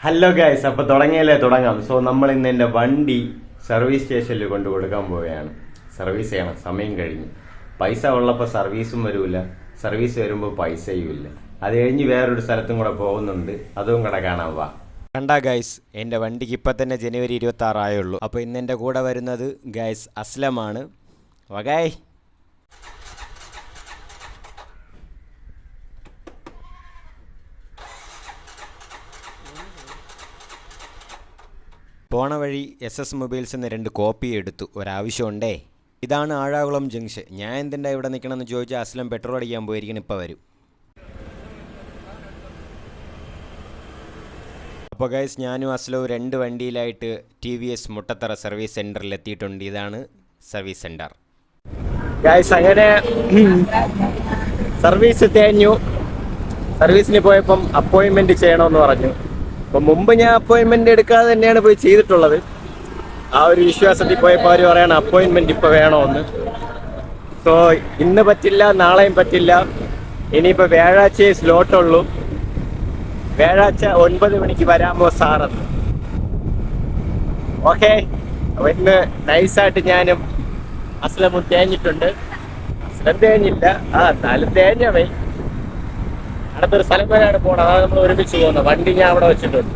Hello guys, അപ്പോൾ തുടങ്ങാം. So നമ്മൾ ഇന്ന് എൻ്റെ വണ്ടി സർവീസ് സ്റ്റേഷനിൽ കൊണ്ട് കൊടുക്കാൻ പോവുകയാണ്. സർവീസ് ചെയ്യണം, സമയം കഴിഞ്ഞു. പൈസ ഉള്ളപ്പോൾ സർവീസും വരില്ല, സർവീസ് വരുമ്പോൾ പൈസയും ഇല്ല. അത് കഴിഞ്ഞ് വേറൊരു സ്ഥലത്തും കൂടെ പോകുന്നുണ്ട്, അതും കൂടെ കാണാൻ വാ. കണ്ടാ ഗൈസ്, എൻ്റെ വണ്ടിക്ക് ഇപ്പം തന്നെ ജനുവരി 26 ആയുള്ളൂ. അപ്പോൾ ഇന്ന് എൻ്റെ കൂടെ വരുന്നത് ഗൈസ് അസ്ലമാണ്. വകായ് പോണ വഴി SS മൊബൈൽസിൽ നിന്ന് 2 കോപ്പി എടുത്തു, ഒരാവശ്യമുണ്ടേ. ഇതാണ് ആഴാകുളം ജംഗ്ഷൻ. ഞാൻ എന്തിൻ്റെ ഇവിടെ നിൽക്കണമെന്ന് ചോദിച്ചാൽ അസ്ലം പെട്രോൾ അടിക്കാൻ പോയിരിക്കണം, ഇപ്പോൾ വരും. അപ്പോൾ ഗൈസ്, ഞാനും അസ്ലവും 2 വണ്ടിയിലായിട്ട് TVS മുട്ടത്തറ സർവീസ് സെൻറ്ററിൽ എത്തിയിട്ടുണ്ട്. ഇതാണ് സർവീസ് സെൻറ്റർ. ഗൈസ്, അങ്ങനെ സർവീസ് തേഞ്ഞു. സർവീസിന് പോയപ്പം അപ്പോയിൻമെൻറ്റ് ചെയ്യണമെന്ന് പറഞ്ഞു. അപ്പം മുമ്പ് ഞാൻ അപ്പോയിൻമെൻറ്റ് എടുക്കാതെ തന്നെയാണ് പോയി ചെയ്തിട്ടുള്ളത്. ആ ഒരു വിശ്വാസത്തിൽ പോയപ്പോൾ അവർ പറയണം അപ്പോയിൻമെൻറ്റ് ഇപ്പോൾ വേണമെന്ന്. സോ ഇന്ന് പറ്റില്ല, നാളെയും പറ്റില്ല. ഇനിയിപ്പോൾ വ്യാഴാഴ്ചയെ സ്ലോട്ടുള്ളൂ. വ്യാഴാഴ്ച 9 മണിക്ക് വരാമോ സാറെന്ന്. ഓക്കെ, അപ്പോൾ ഇന്ന് നൈസായിട്ട് ഞാനും അസ്ലമും തേഞ്ഞിട്ടുണ്ട്. അസ്ലം തേഞ്ഞില്ല, എന്നാലും തേഞ്ഞവേ. അടുത്തൊരു സ്ഥലം വരെയാണ് പോകണം, അതാണ് നമ്മൾ ഒരുമിച്ച് പോകുന്നത്. വണ്ടി ഞാൻ അവിടെ വെച്ചിട്ടുണ്ട്.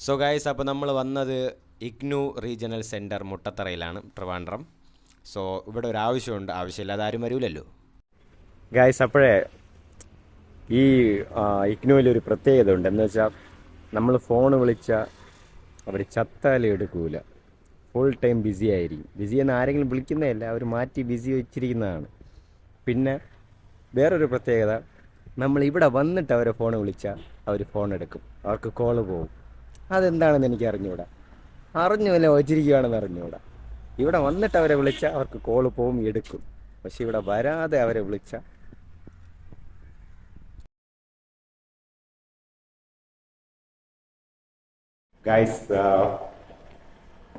സോ ഗൈസ്, അപ്പോൾ നമ്മൾ വന്നത് ഇഗ്നു റീജിയണൽ സെൻറ്റർ മുട്ടത്തറയിലാണ്, ട്രിവാൻഡ്രം. സോ ഇവിടെ ഒരു ആവശ്യമുണ്ട്, ആവശ്യമില്ലാതെ ആരും വരൂലല്ലോ ഗൈസ്. അപ്പോഴേ ഈ ഇഗ്നുവിലൊരു പ്രത്യേകത ഉണ്ട്. എന്ന് വെച്ചാൽ നമ്മൾ ഫോൺ വിളിച്ചാൽ അവർ ചത്താലും എടുക്കൂല, ഫുൾ ടൈം ബിസി ആയിരിക്കും. ബിസി എന്ന് ആരെങ്കിലും വിളിക്കുന്നതല്ല, അവർ മാറ്റി ബിസി വെച്ചിരിക്കുന്നതാണ്. പിന്നെ വേറൊരു പ്രത്യേകത, നമ്മൾ ഇവിടെ വന്നിട്ട് അവരെ ഫോൺ വിളിച്ചാൽ അവർ ഫോൺ എടുക്കും, അവർക്ക് കോള് പോകും. അതെന്താണെന്ന് എനിക്ക് അറിഞ്ഞുകൂടാ, അറിഞ്ഞുവല്ല വച്ചിരിക്കുകയാണെന്ന് അറിഞ്ഞുകൂടാ. ഇവിടെ വന്നിട്ട് അവരെ വിളിച്ചാൽ അവർക്ക് കോള് പോകും, എടുക്കും. പക്ഷെ ഇവിടെ വരാതെ അവരെ വിളിച്ചാൽ ഗൈസ്,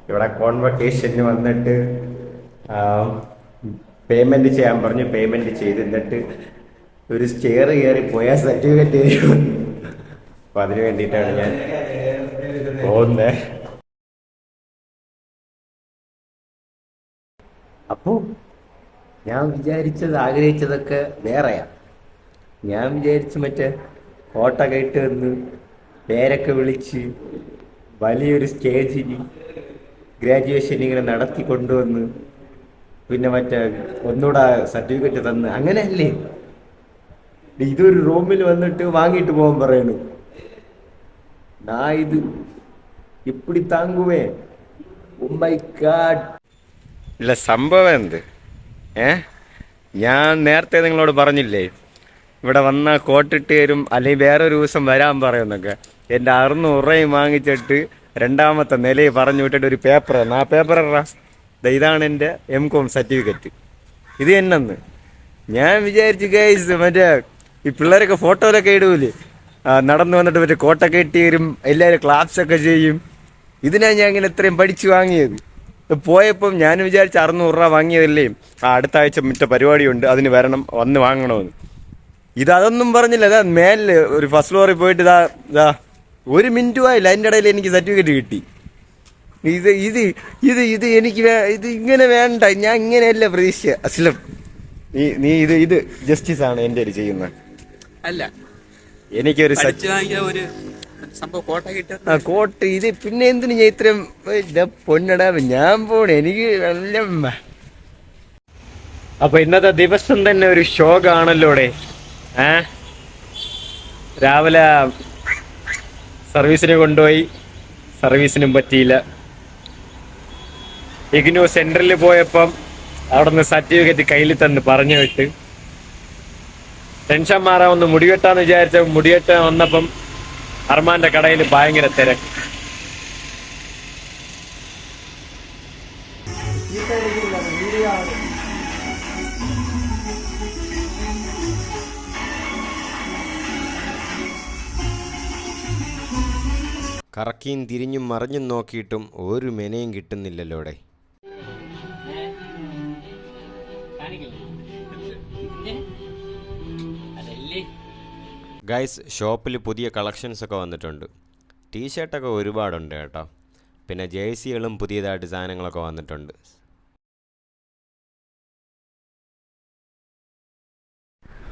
ഇവിടെ കോൺവക്കേഷന് വന്നിട്ട് പേയ്മെൻറ്റ് ചെയ്യാൻ പറഞ്ഞു. പേയ്മെൻറ്റ് ചെയ്ത് എന്നിട്ട് ഒരു സ്റ്റെയർ കയറി പോയാൽ സർട്ടിഫിക്കറ്റ് തരും. അപ്പം അതിന് വേണ്ടിയിട്ടാണ് ഞാൻ പോകുന്നത്. അപ്പോൾ ഞാൻ വിചാരിച്ചത്, ആഗ്രഹിച്ചതൊക്കെ വേറെയാണ്. ഞാൻ വിചാരിച്ച് മറ്റേ കോട്ടൊക്കെ ഇട്ട് വന്ന് പേരൊക്കെ വിളിച്ച് വലിയൊരു സ്റ്റേജിൽ ഗ്രാജുവേഷൻ ഇങ്ങനെ നടത്തി കൊണ്ടുവന്ന് പിന്നെ മറ്റേ ഒന്നുകൂടെ സർട്ടിഫിക്കറ്റ് തന്ന്, അങ്ങനെയല്ലേ. ഇതൊരു റൂമിൽ വന്നിട്ട് വാങ്ങിയിട്ട് പോകാൻ പറയണു. ഞാൻ ഇത് ഇപ്പിടി താങ്ങുവേ. Oh my God. ഇല്ല, സംഭവം എന്ത്, ഞാൻ നേരത്തെ നിങ്ങളോട് പറഞ്ഞില്ലേ ഇവിടെ വന്നാൽ കോട്ടിട്ട് തരും, അല്ലെങ്കിൽ വേറൊരു ദിവസം വരാൻ പറയുമെന്നൊക്കെ. എൻ്റെ 600 രൂപയും വാങ്ങിച്ചിട്ട് 2ാമത്തെ നിലയിൽ പറഞ്ഞു വിട്ടിട്ട് ഒരു പേപ്പർ തന്നു. ആ പേപ്പർ ഇതാണ് എൻ്റെ MCOM സർട്ടിഫിക്കറ്റ്. ഇത് എന്നെന്ന് ഞാൻ വിചാരിച്ചു ഗൈസ്, മറ്റേ ഈ പിള്ളേരൊക്കെ ഫോട്ടോയിലൊക്കെ ഇടൂലേ, നടന്നു വന്നിട്ട് മറ്റേ കോട്ടൊക്കെ ഇട്ട് തരും, എല്ലാവരും ക്ലാപ്സൊക്കെ ചെയ്യും. ഇതിനാണ് ഞാൻ ഇങ്ങനെ ഇത്രയും പഠിച്ച് വാങ്ങിയത്. പോയപ്പം ഞാൻ വിചാരിച്ച 600 രൂപ വാങ്ങിയതല്ലേ, അടുത്ത ആഴ്ച മറ്റേ പരിപാടിയുണ്ട്, അതിന് വരണം, വന്ന് വാങ്ങണമെന്ന്. ഇതൊന്നും പറഞ്ഞില്ല. ഇതാ മേലില് ഒരു ഫസ്റ്റ് ഫ്ലോറിൽ പോയിട്ട് ഇതാ 1 മിനിറ്റും ആയില്ല, അതിൻ്റെ ഇടയിൽ എനിക്ക് സർട്ടിഫിക്കറ്റ് കിട്ടി. ഇത് ഇത് ഇത് ഇത് എനിക്ക് ഇത് ഇങ്ങനെ വേണ്ട, ഞാൻ ഇങ്ങനെയല്ല പ്രതീക്ഷ. അസ്ലം, നീ ഇത് ജസ്റ്റിസ് ആണ് എൻ്റെ ഒരു ചെയ്യുന്നത് അല്ല. എനിക്കൊരു കോട്ട് ഇത് പിന്നെ എന്തിനു ഞാൻ ഇത്രയും പൊന്നടാ ഞാൻ പോണ, എനിക്ക് നല്ല. അപ്പൊ ഇന്നത്തെ ദിവസം തന്നെ ഒരു ഷോ കാണല്ലോടെ. രാവിലെ സർവീസിന് കൊണ്ടുപോയി, സർവീസിനും പറ്റിയില്ല. ഇഗ്നു സെന്ററിൽ പോയപ്പം അവിടെ നിന്ന് സർട്ടിഫിക്കറ്റ് കയ്യിൽ തന്ന് പറഞ്ഞു വിട്ട്. ടെൻഷൻ മാറാൻ ഒന്ന് മുടിവെട്ടാന്ന് വിചാരിച്ച മുടിവെട്ടാൻ വന്നപ്പം അർമാന്റെ കടയിൽ ഭയങ്കര തിരക്ക്. കറക്കിയും തിരിഞ്ഞും മറിഞ്ഞും നോക്കിയിട്ടും ഒരു മെനയും കിട്ടുന്നില്ലല്ലോടെ. ഗൈസ്, ഷോപ്പിൽ പുതിയ കളക്ഷൻസൊക്കെ വന്നിട്ടുണ്ട്. ടീഷർട്ടൊക്കെ ഒരുപാടുണ്ട് കേട്ടോ. പിന്നെ ജേഴ്സികളും പുതിയതായിട്ട് സാധനങ്ങളൊക്കെ വന്നിട്ടുണ്ട്.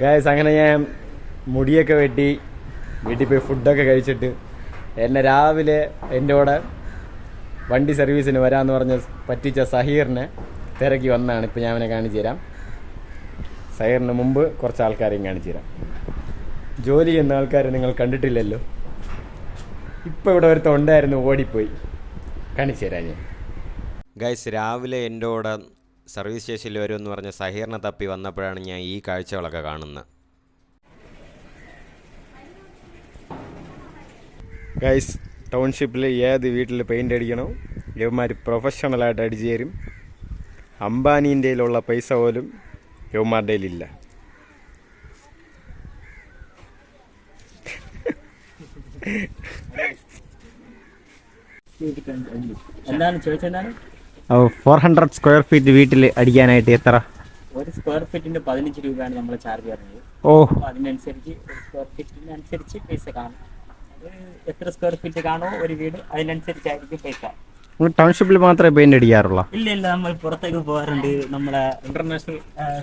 ഗൈസ്, അങ്ങനെ ഞാൻ മുടിയൊക്കെ വെട്ടി വീട്ടിൽ പോയി ഫുഡൊക്കെ കഴിച്ചിട്ട് എന്നെ രാവിലെ എൻ്റെ കൂടെ വണ്ടി സർവീസിന് വരാമെന്ന് പറഞ്ഞ് പറ്റിച്ച സഹീറിനെ തിരക്കി വന്നതാണ്. ഇപ്പോൾ ഞാൻ അവനെ കാണിച്ചു തരാം. സഹീറിന് മുമ്പ് കുറച്ച് ആൾക്കാരെയും കാണിച്ചു തരാം. ജോലി ചെയ്യുന്ന ആൾക്കാരെ നിങ്ങൾ കണ്ടിട്ടില്ലല്ലോ. ഇപ്പോൾ ഇവിടെ ഒരുത്തം ഉണ്ടായിരുന്നു, ഓടിപ്പോയി. കാണിച്ചു തരാം ഞാൻ. ഗൈസ്, രാവിലെ എൻ്റെ കൂടെ സർവീസ് സ്റ്റേഷനിൽ വരുമെന്ന് പറഞ്ഞ സഹീറിനെ തപ്പി വന്നപ്പോഴാണ് ഞാൻ ഈ കാഴ്ചകളൊക്കെ കാണുന്നത്. ഗൈസ്, ടൗൺഷിപ്പിൽ ഏത് വീട്ടിൽ പെയിൻ്റ് അടിക്കണോ യവന്മാർ പ്രൊഫഷണലായിട്ട് അടിച്ചു തരും. അംബാനീൻ്റെയിലുള്ള പൈസ പോലും യവന്മാരുടെ ഇല്ല. എന്താണ് ചോദിച്ചെന്താണ്? 400 സ്ക്വയർ ഫീറ്റ് വീട്ടിൽ അടിക്കാനായിട്ട് എത്ര? ഒരു സ്ക്വയർ ഫീറ്റിന്റെ 15 രൂപയാണ് നമ്മൾ ചാർജ് ചെയ്യുന്നത്. അതിനനുസരിച്ച് ഒരു സ്ക്വയർ ഫീറ്റിനനുസരിച്ച് പൈസ കാണും. എത്ര സ്ക്വയർ ഫീറ്റ് കാണോ ഒരു വീട്, അതിനനുസരിച്ചായിരിക്കും പൈസ. ടൗൺഷിപ്പിൽ മാത്രമേ പെയിന്റ് അടിക്കാറുള്ളൂ? ഇല്ല, നമ്മൾ പുറത്തേക്ക് പോകാറുണ്ട്. നമ്മളെ ഇന്റർനാഷണൽ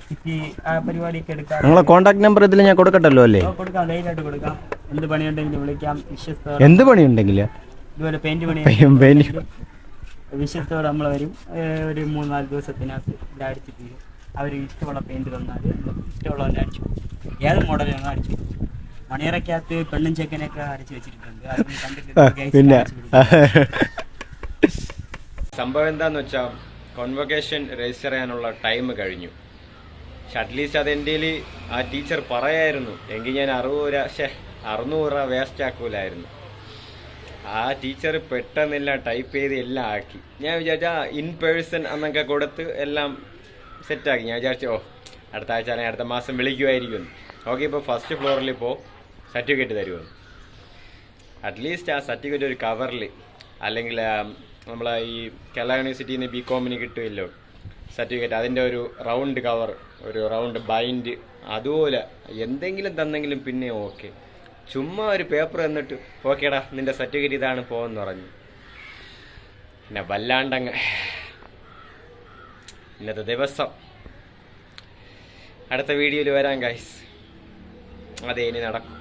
സിറ്റി പരിപാടിയൊക്കെ എടുക്കാം. നിങ്ങളെ കോൺടാക്ട് നമ്പർ ഇതിൽ ഞാൻ കൊടുക്കട്ടല്ലോ അല്ലേ? കൊടുക്കാം, ധൈര്യമായിട്ട് കൊടുക്കാം. എന്ത് പണിയുണ്ടെങ്കിലും വിളിക്കാം. വിശ്വസ്തോടെ എന്ത് പണിയുണ്ടെങ്കിൽ ഇതുപോലെ പെയിന്റ് പണി വിശ്വസ്തോടെ നമ്മൾ വരും. ഒരു 3-4 ദിവസത്തിനകത്ത് ഇത് അടിച്ച് തീരും. അവർ ഇഷ്ടമുള്ള പെയിന്റ് തന്നാൽ ഇഷ്ടമുള്ളവൻ്റെ അടിച്ചു. ഏത് മോഡലാണ് അടിച്ചു. മണിയറക്കകത്ത് പെണ്ണും ചെക്കനൊക്കെ അടിച്ചു വെച്ചിട്ടുണ്ട്. പിന്നെ സംഭവം എന്താന്ന് വെച്ചാൽ കോൺവൊക്കേഷൻ രജിസ്റ്റർ ചെയ്യാനുള്ള ടൈം കഴിഞ്ഞു. പക്ഷെ അറ്റ്ലീസ്റ്റ് അത് എൻ്റെ ആ ടീച്ചർ പറയായിരുന്നു എങ്കിൽ ഞാൻ 600 രൂപ വേസ്റ്റ് ആക്കൂലായിരുന്നു. ആ ടീച്ചർ പെട്ടെന്നെല്ലാം ടൈപ്പ് ചെയ്ത് എല്ലാം ആക്കി. ഞാൻ വിചാരിച്ചാൽ ഇൻ പേഴ്സൺ എന്നൊക്കെ കൊടുത്ത് എല്ലാം സെറ്റാക്കി. ഞാൻ വിചാരിച്ചു അടുത്ത ആഴ്ച അല്ലെങ്കിൽ അടുത്ത മാസം വിളിക്കുമായിരിക്കും. ഓക്കെ, ഇപ്പോൾ ഫസ്റ്റ് ഫ്ലോറിൽ ഇപ്പോൾ സർട്ടിഫിക്കറ്റ് തരുമെന്ന്. അറ്റ്ലീസ്റ്റ് ആ സർട്ടിഫിക്കറ്റ് ഒരു കവറിൽ, അല്ലെങ്കിൽ നമ്മളെ ഈ കേരള യൂണിവേഴ്സിറ്റിയിൽ നിന്ന് BCom കിട്ടുമല്ലോ സർട്ടിഫിക്കറ്റ്, അതിൻ്റെ ഒരു റൗണ്ട് കവർ, ഒരു റൗണ്ട് ബൈൻഡ്, അതുപോലെ എന്തെങ്കിലും തന്നെങ്കിലും പിന്നെ ഓക്കെ. ചുമ്മാ ഒരു പേപ്പർ തന്നിട്ട് ഓക്കേടാ നിൻ്റെ സർട്ടിഫിക്കറ്റ് ഇതാണ് പോകുമെന്ന് പറഞ്ഞു. പിന്നെ വല്ലാണ്ടങ്ങ് ഇന്നത്തെ ദിവസം. അടുത്ത വീഡിയോയിൽ വരാം ഗൈസ്. അതെ, ഇനി നടക്കും.